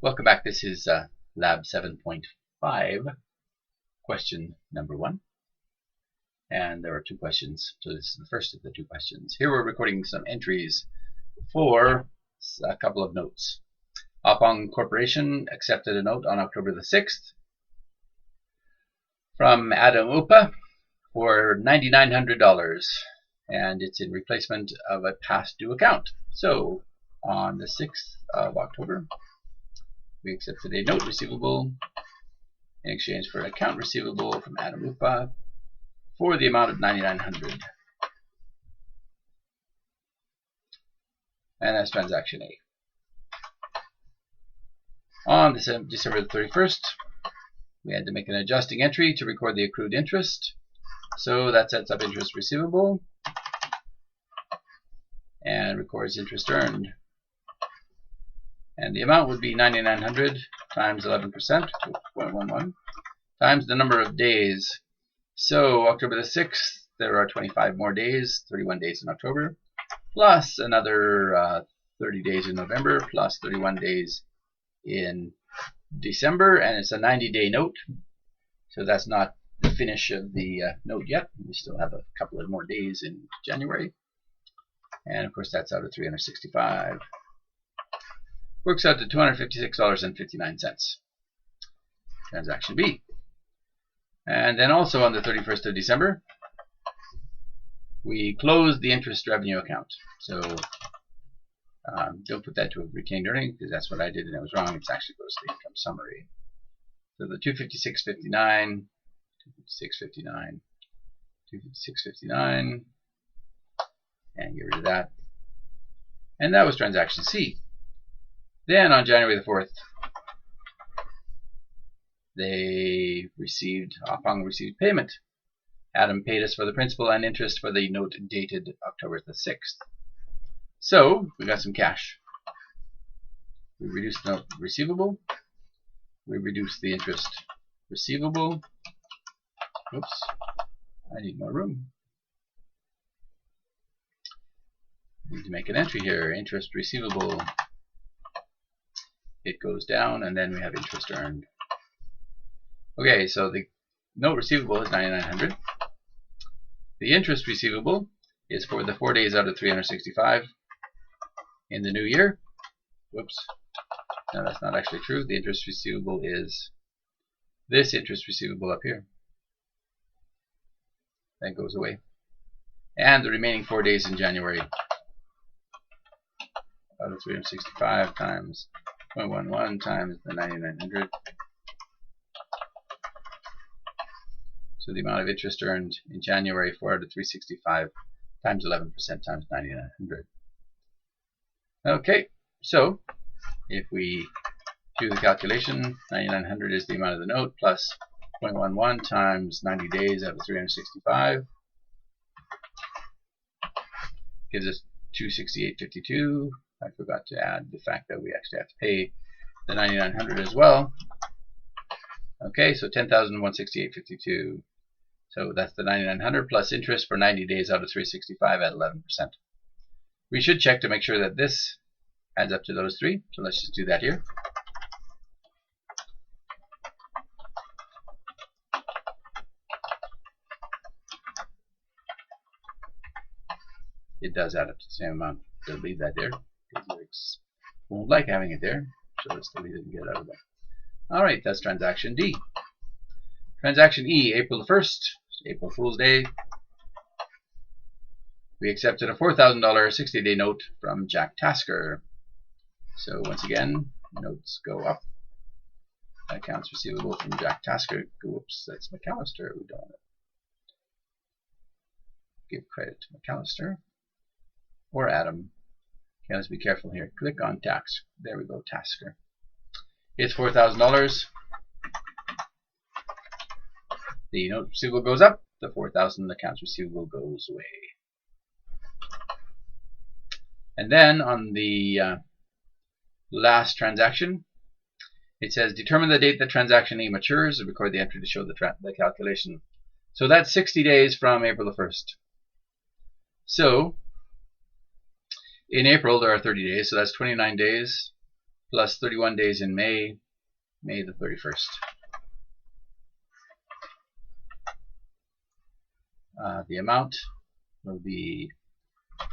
Welcome back. This is Lab 7.5, question number 1. And there are 2 questions, so this is the first of the 2 questions. Here we're recording some entries for a couple of notes. Upon Corporation accepted a note on October the 6th from Adam Upa for $9,900, and it's in replacement of a past due account. So on the 6th of October, we accepted a note receivable in exchange for an account receivable from Adam Upa for the amount of $9,900. And that's transaction A. On December the 31st, we had to make an adjusting entry to record the accrued interest. So that sets up interest receivable and records interest earned. And the amount would be $9,900 times 11%, 2.11, times the number of days. So October the 6th, there are 25 more days, 31 days in October, plus another 30 days in November, plus 31 days in December, and it's a 90-day note. So that's not the finish of the note yet. We still have a couple of more days in January. And of course that's out of 365. Works out to $256.59. Transaction B. And then also on the 31st of December, we closed the interest revenue account. So don't put that to a retained earning, because that's what I did and it was wrong. It actually goes to the income summary. So the 256.59, 256.59, 256.59, and get rid of that. And that was transaction C. Then on January the 4th, they upon received payment, Adam paid us for the principal and interest for the note dated October the 6th. So we got some cash. We reduced the note receivable. We reduced the interest receivable. Oops, I need more room. I need to make an entry here. Interest receivable. It goes down, and then we have interest earned. Okay, so the note receivable is $9,900. The interest receivable is for the 4 days out of 365 in the new year. Whoops. No, that's not actually true. The interest receivable is this interest receivable up here. That goes away. And the remaining 4 days in January out of 365 times 0.11 times the 9,900. So the amount of interest earned in January 4 out of 365 times 11% times 9,900. Okay, so if we do the calculation, 9,900 is the amount of the note plus 0.11 times 90 days out of 365 gives us 268.52. I forgot to add the fact that we actually have to pay the 9,900 as well. Okay, so 10,168.52. So that's the 9,900 plus interest for 90 days out of 365 at 11%. We should check to make sure that this adds up to those 3. So let's just do that here. It does add up to the same amount. So leave that there. Won't like having it there, so let's delete it and get it out of there. Alright, that's transaction D. Transaction E, April the 1st, April Fool's Day. We accepted a $4,000 60-day note from Jack Tasker. So once again, notes go up. Accounts receivable from Jack Tasker. Oops, that's McAllister. We don't want to give credit to McAllister or Adam. Okay, let's be careful here. Click on tax. There we go, Tasker. It's $4,000. The note receivable goes up. The $4,000 accounts receivable goes away. And then on the last transaction, it says determine the date that transaction E matures and record the entry to show the calculation. So that's 60 days from April the 1st. So in April there are 30 days, so that's 29 days plus 31 days in May, May the 31st. The amount will be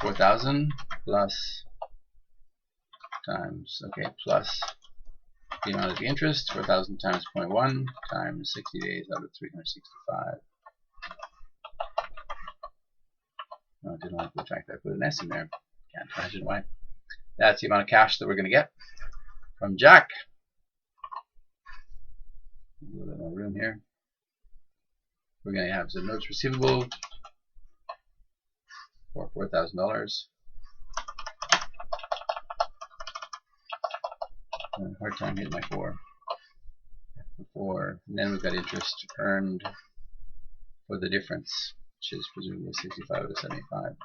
4,000 plus times, plus the amount of the interest, 4,000 times 0.1 times 60 days out of 365. No, I didn't like the fact that I put an S in there. Can't imagine why. That's the amount of cash that we're going to get from Jack. A little bit more room here. We're going to have some notes receivable for $4,000. Hard time hitting my 4. And then we've got interest earned for the difference, which is presumably 65 to 75.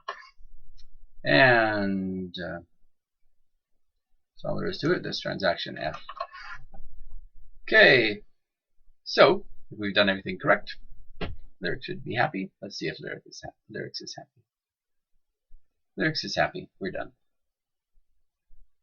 And that's all there is to it, this transaction F. Okay, so if we've done everything correct, Lyric should be happy. Let's see if Lyric is happy. Lyric is happy. We're done.